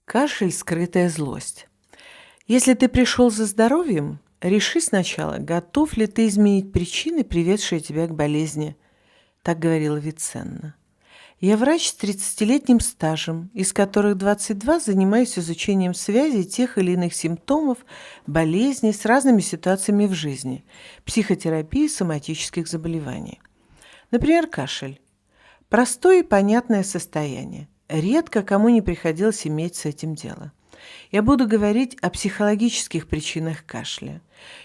Кашель– скрытая злость. Если ты пришел за здоровьем, реши сначала, готов ли ты изменить причины, приведшие тебя к болезни. Так говорила Виценна. Я врач с 30-летним стажем, из которых 22 занимаюсь изучением связи тех или иных симптомов, болезней с разными ситуациями в жизни, психотерапии соматических заболеваний. Например, кашель. Простое и понятное состояние. Редко кому не приходилось иметь с этим дело. Я буду говорить о психологических причинах кашля.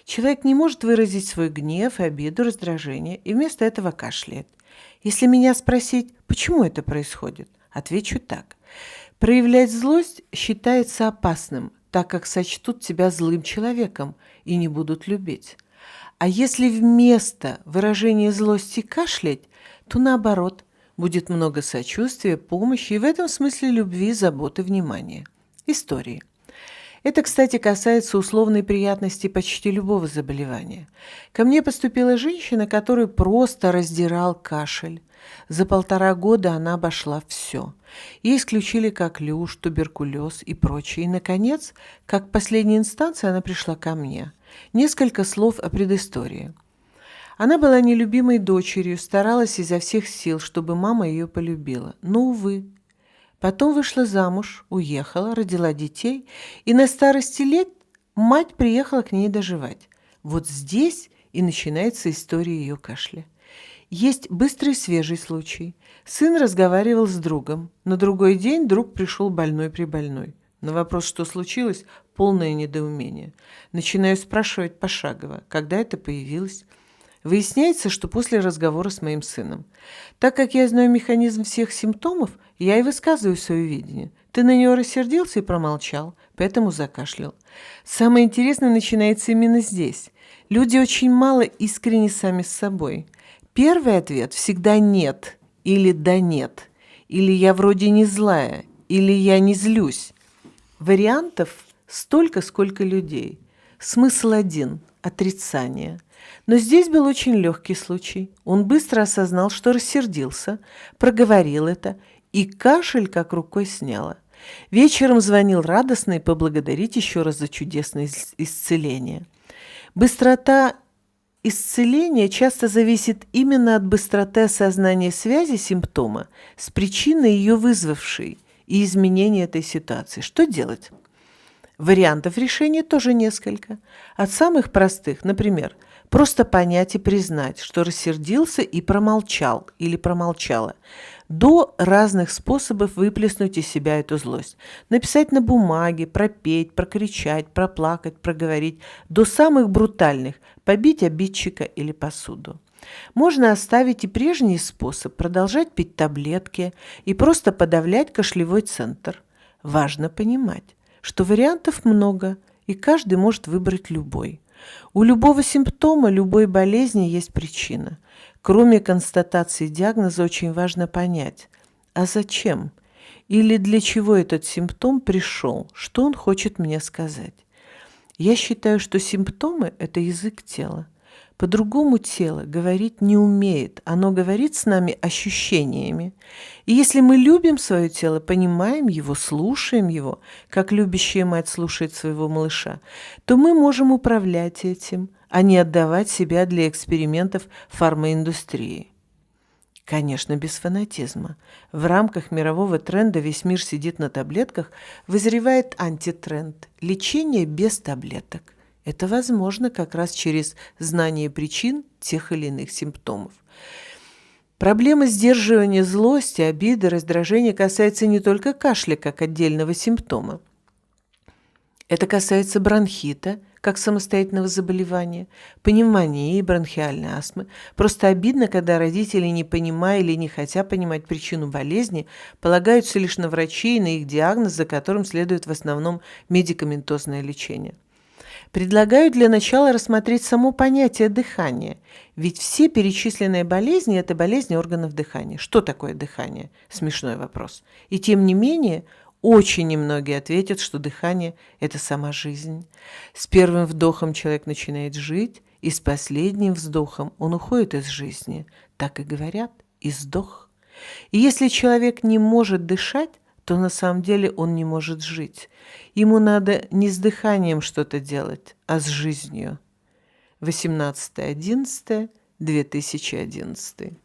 Человек не может выразить свой гнев, обиду, раздражение, и вместо этого кашляет. Если меня спросить, почему это происходит, отвечу так. Проявлять злость считается опасным, так как сочтут тебя злым человеком и не будут любить. А если вместо выражения злости кашлять, то наоборот, будет много сочувствия, помощи и в этом смысле любви, заботы, внимания. Истории. Это, кстати, касается условной приятности почти любого заболевания. Ко мне поступила женщина, которую просто раздирал кашель. За 1,5 года она обошла все. Ей исключили коклюш, туберкулез и прочее. И, наконец, как последняя инстанция, она пришла ко мне. Несколько слов о предыстории. Она была нелюбимой дочерью, старалась изо всех сил, чтобы мама ее полюбила. Но, увы. Потом вышла замуж, уехала, родила детей, и на старости лет мать приехала к ней доживать. Вот здесь и начинается история ее кашля. Есть быстрый свежий случай. Сын разговаривал с другом. На другой день друг пришел больной-прибольной. На вопрос, что случилось, полное недоумение. Начинаю спрашивать пошагово, когда это появилось. Выясняется, что после разговора с моим сыном. Так как я знаю механизм всех симптомов, я и высказываю свое видение. Ты на нее рассердился и промолчал, поэтому закашлял. Самое интересное начинается именно здесь. Люди очень мало искренни сами с собой. Первый ответ всегда «нет» или «да нет», или «я вроде не злая», или «я не злюсь». Вариантов столько, сколько людей. Смысл один – отрицание. Но здесь был очень легкий случай. Он быстро осознал, что рассердился, проговорил это, и кашель как рукой сняло. Вечером звонил радостно и поблагодарить еще раз за чудесное исцеление. Быстрота исцеления часто зависит именно от быстроты осознания связи симптома с причиной ее вызвавшей и изменения этой ситуации. Что делать? Вариантов решения тоже несколько. От самых простых, например, просто понять и признать, что рассердился и промолчал или промолчала, до разных способов выплеснуть из себя эту злость. Написать на бумаге, пропеть, прокричать, проплакать, проговорить, до самых брутальных – побить обидчика или посуду. Можно оставить и прежний способ, продолжать пить таблетки и просто подавлять кашлевой центр. Важно понимать, что вариантов много, и каждый может выбрать любой. У любого симптома, любой болезни есть причина. Кроме констатации диагноза очень важно понять, а зачем или для чего этот симптом пришел, что он хочет мне сказать. Я считаю, что симптомы – это язык тела. По-другому тело говорить не умеет, оно говорит с нами ощущениями. И если мы любим свое тело, понимаем его, слушаем его, как любящая мать слушает своего малыша, то мы можем управлять этим, а не отдавать себя для экспериментов фармаиндустрии. Конечно, без фанатизма. В рамках мирового тренда «Весь мир сидит на таблетках» вызревает антитренд – лечение без таблеток. Это возможно как раз через знание причин тех или иных симптомов. Проблема сдерживания злости, обиды, раздражения касается не только кашля как отдельного симптома. Это касается бронхита, как самостоятельного заболевания, пневмонии и бронхиальной астмы. Просто обидно, когда родители, не понимая или не хотя понимать причину болезни, полагаются лишь на врачей и на их диагноз, за которым следует в основном медикаментозное лечение. Предлагаю для начала рассмотреть само понятие дыхания, ведь все перечисленные болезни – это болезни органов дыхания. Что такое дыхание? Смешной вопрос. И тем не менее, очень немногие ответят, что дыхание – это сама жизнь. С первым вдохом человек начинает жить, и с последним вздохом он уходит из жизни. Так и говорят – издох. И если человек не может дышать, то на самом деле он не может жить. Ему надо не с дыханием что-то делать, а с жизнью. 18.11.2011